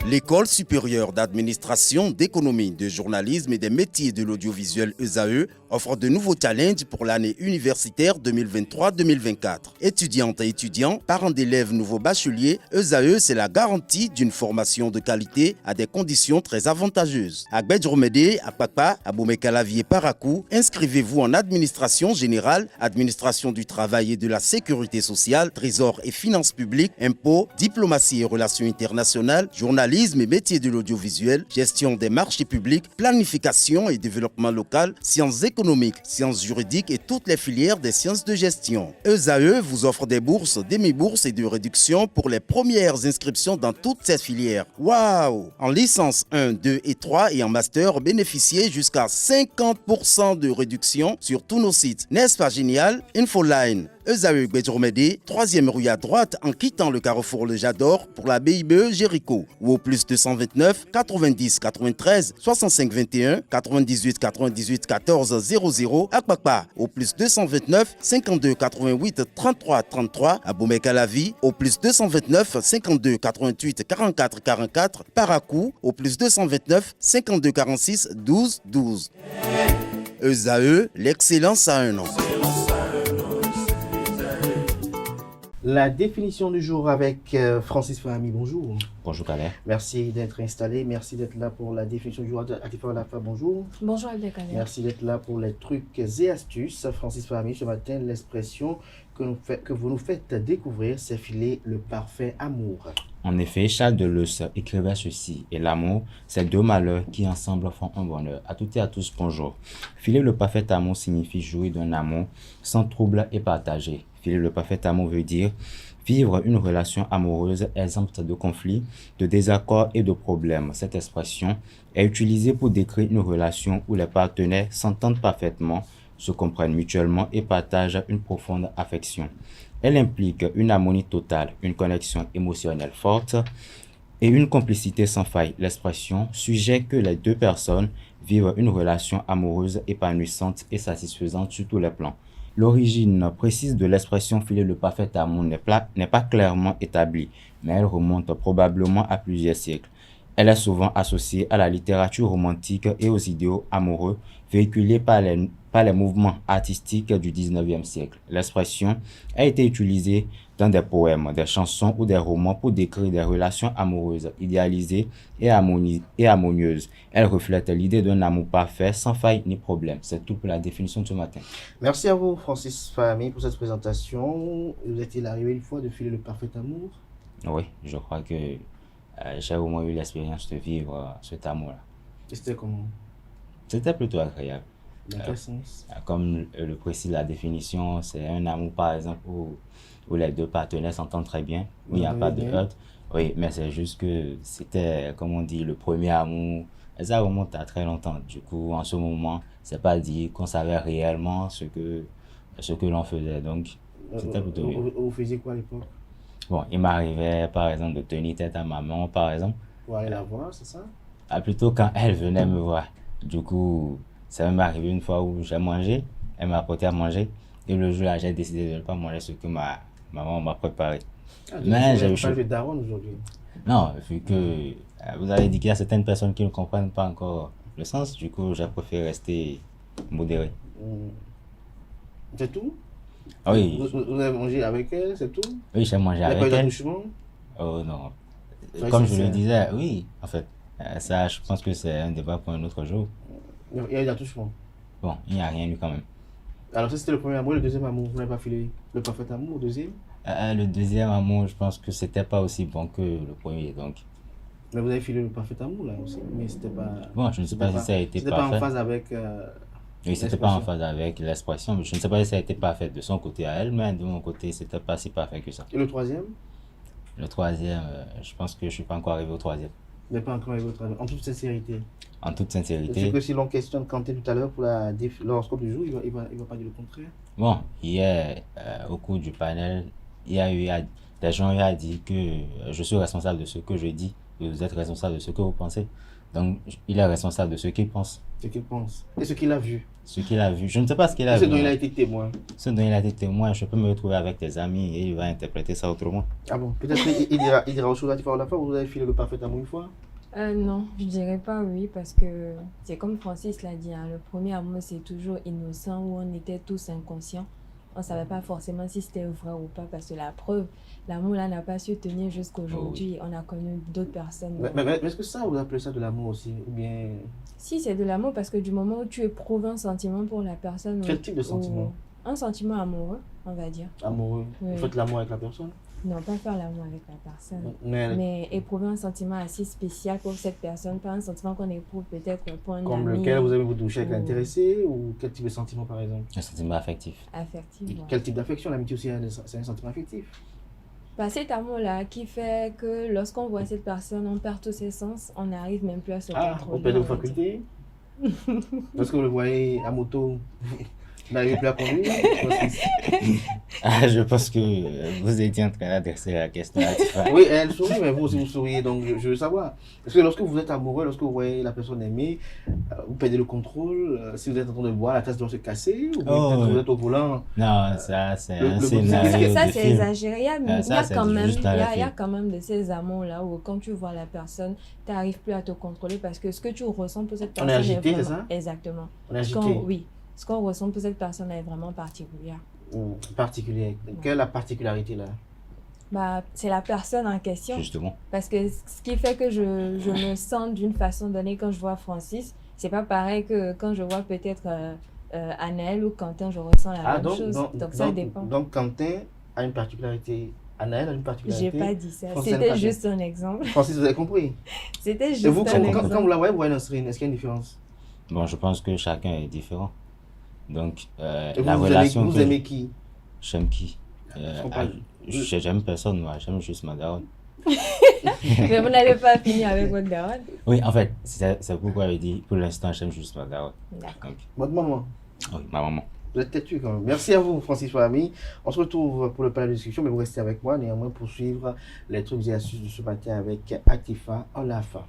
L'École supérieure d'administration, d'économie, de journalisme et des métiers de l'audiovisuel ESAE offre de nouveaux challenges pour l'année universitaire 2023-2024. Étudiantes et étudiants, parents d'élèves nouveaux bacheliers, ESAE, c'est la garantie d'une formation de qualité à des conditions très avantageuses. À Gbedjromede, à Papa, à Boumekalavi et Parakou, inscrivez-vous en administration générale, administration du travail et de la sécurité sociale, trésor et finances publiques, impôts, diplomatie et relations internationales, journalisme et métiers de l'audiovisuel, gestion des marchés publics, planification et développement local, sciences économiques, sciences juridiques et toutes les filières des sciences de gestion. ESAE vous offre des bourses, demi-bourses et de réductions pour les premières inscriptions dans toutes ces filières. Waouh! En licence 1, 2 et 3 et en master, bénéficiez jusqu'à 50% de réduction sur tous nos sites. N'est-ce pas génial? Infoline. ESAE Gbedjromede, 3e rue à droite en quittant le carrefour Le Jador pour la BIBE Jéricho ou au plus 229 90 93 65 21 98 98 14 00 à Kpakpa au plus 229 52 88 33 33 à Boumekalavi au plus 229 52 88 44 44 Parakou au plus 229 52 46 12 12. ESAE, l'excellence à un an. La définition du jour avec Francis Fahmi, bonjour. Bonjour Kader. Merci d'être installé, merci d'être là pour la définition du jour. Atifa Lafa, bonjour. Bonjour Abdelkader. Merci d'être là pour les trucs et astuces. Francis Fahmi, ce matin, l'expression que vous nous faites découvrir, c'est filer le parfait amour. En effet, Charles Deleuze écrivait ceci, et l'amour, c'est deux malheurs qui ensemble font un bonheur. À toutes et à tous, bonjour. Filer le parfait amour signifie jouir d'un amour sans trouble et partagé. Filer le parfait amour veut dire vivre une relation amoureuse exempte de conflits, de désaccords et de problèmes. Cette expression est utilisée pour décrire une relation où les partenaires s'entendent parfaitement, se comprennent mutuellement et partagent une profonde affection. Elle implique une harmonie totale, une connexion émotionnelle forte et une complicité sans faille. L'expression suggère que les deux personnes vivent une relation amoureuse épanouissante et satisfaisante sur tous les plans. L'origine précise de l'expression filer le parfait amour n'est pas clairement établie, mais elle remonte probablement à plusieurs siècles. Elle est souvent associée à la littérature romantique et aux idéaux amoureux véhiculés par les mouvements artistiques du XIXe siècle. L'expression a été utilisée dans des poèmes, des chansons ou des romans pour décrire des relations amoureuses idéalisées et harmonieuses. Elle reflète l'idée d'un amour parfait, sans faille ni problème. C'est tout pour la définition de ce matin. Merci à vous, Francis Fahmi, pour cette présentation. Vous est-il arrivé une fois de filer le parfait amour? Oui, je crois que j'ai au moins eu l'expérience de vivre cet amour-là. Et c'était comment? C'était plutôt agréable. Dans quel sens? Comme le précise la définition, c'est un amour par exemple où les deux partenaires s'entendent très bien, où il n'y a pas de heurts. Oui, mais c'est juste que c'était, comme on dit, le premier amour. Et ça remonte à très longtemps. Du coup, en ce moment, c'est pas dit qu'on savait réellement ce que l'on faisait. Donc, c'était plutôt bien. Vous faisiez quoi à l'époque? Bon, il m'arrivait par exemple de tenir tête à maman, par exemple. Pour aller la voir, c'est ça? Plutôt quand elle venait me voir. Du coup, ça m'est arrivé une fois où j'ai mangé, elle m'a apporté à manger, et le jour-là, j'ai décidé de ne pas manger ce que ma maman m'a préparé. Mais j'ai eu de daron aujourd'hui. Non, vu que vous avez dit qu'il y a certaines personnes qui ne comprennent pas encore le sens, du coup, j'ai préféré rester modéré. C'est tout? Oui. Vous avez mangé avec elle, c'est tout? Oui, j'ai mangé avec elle. Il n'y a pas eu d'attouchement? Oh non. Comme je le disais, oui, en fait. Ça, je pense que c'est un débat pour un autre jour. Il y a eu d'attouchement? Bon, il n'y a rien eu quand même. Alors ça c'était le premier amour, le deuxième amour, vous n'avez pas filé le parfait amour, le deuxième? Le deuxième amour, je pense que c'était pas aussi bon que le premier, donc. Mais vous avez filé le parfait amour là aussi, mais c'était pas... Bon, je ne sais pas si ça a été parfait. C'était pas en phase avec... Oui, c'était pas en phase avec l'expression, mais je ne sais pas si ça a été parfait de son côté à elle, mais de mon côté, c'était pas si parfait que ça. Et le troisième? Le troisième, je pense que je suis pas encore arrivé au troisième. Vous n'êtes pas encore arrivé au troisième, en toute sincérité? En toute sincérité. C'est que si l'on questionne Kanté tout à l'heure pour l'horoscope du jour, il va pas dire le contraire. Bon, hier, au cours du panel, il y a eu des gens qui ont dit que je suis responsable de ce que je dis, et vous êtes responsable de ce que vous pensez. Donc, il est responsable de ce qu'il pense, Ce qu'il pense. Et ce qu'il a vu. ce qu'il a vu. Je ne sais pas ce qu'il a Et ce vu. dont il a été témoin. Ce dont il a été témoin, je peux me retrouver avec tes amis et il va interpréter ça autrement. Ah bon, peut-être il dira autre chose à différent de la fois, vous avez filé le parfait amour une fois. Non, je dirais pas oui parce que c'est comme Francis l'a dit, hein, le premier amour c'est toujours innocent où on était tous inconscients. On savait pas forcément si c'était vrai ou pas parce que la preuve, l'amour là n'a pas su tenir jusqu'aujourd'hui. On a connu d'autres personnes. Mais est-ce que ça, vous appelez ça de l'amour aussi? Ou bien. Si c'est de l'amour parce que du moment où tu éprouves un sentiment pour la personne. Quel type de sentiment? Un sentiment amoureux, on va dire. Amoureux. Oui. Vous faites l'amour avec la personne? Non, pas faire l'amour avec la personne. Mais éprouver un sentiment assez spécial pour cette personne, pas un sentiment qu'on éprouve peut-être pour un comme ami. lequel vous avez vous touché avec ou- l'intéressé? Ou quel type de sentiment par exemple? Un sentiment affectif. Affectif. Ouais. Quel type d'affection? L'amitié aussi, c'est un sentiment affectif. Bah, cet amour-là qui fait que lorsqu'on voit cette personne, on perd tous ses sens, on n'arrive même plus à se Ah, contrôler. vous perdez on vos va dire. facultés? Lorsque vous le voyez à moto, vous n'arrivez plus à conduire? Ah, je pense que vous étiez en train d'adresser la question à Tifa. Oui, elle sourit, mais vous aussi vous souriez, donc je veux savoir. Parce que lorsque vous êtes amoureux, lorsque vous voyez la personne aimée, vous perdez le contrôle. Si vous êtes en train de boire, la tasse doit se casser, ou bien Oh, peut-être oui. vous êtes au volant. Non, ça, c'est le- un le- scénario Ça, de c'est film. exagéré. Ah, ça, c'est quand même, juste dans le il y a film. quand même de ces amours-là où quand tu vois la personne, tu n'arrives plus à te contrôler parce que ce que tu ressens pour cette On est personne agité, c'est vraiment... ça? Exactement. On est agité Oui. Ce qu'on ressent pour cette personne est vraiment particulier. ou particulier. Quelle est la particularité là? Bah, c'est la personne en question. Justement. Parce que ce qui fait que je me sens d'une façon donnée quand je vois Francis, c'est pas pareil que quand je vois peut-être Anaël ou Quentin, je ressens la même chose. Donc ça dépend. Donc Quentin a une particularité, Anaël a une particularité. J'ai pas dit ça. Francis n'a C'était pas dit. juste un exemple. Francis, vous avez compris? C'était juste Et vous, un quand exemple. vous la voyez, vous voyez Nasrine, est-ce qu'il y a une différence? Bon, je pense que chacun est différent. Donc, Et la vous relation vous que aimez qui? j'aime qui? Je comprends. J'aime personne, moi. J'aime juste ma daronne. Mais vous n'allez pas finir avec votre daronne. Oui, en fait, c'est pourquoi j'ai dit, pour l'instant, j'aime juste ma daronne. D'accord. Donc, Votre maman. oui, ma maman. Vous êtes têtu quand même. Merci à vous, Francis Fahmy. On se retrouve pour le panel de discussion, mais vous restez avec moi néanmoins pour suivre les trucs et astuces de ce matin avec Atifa en la fin.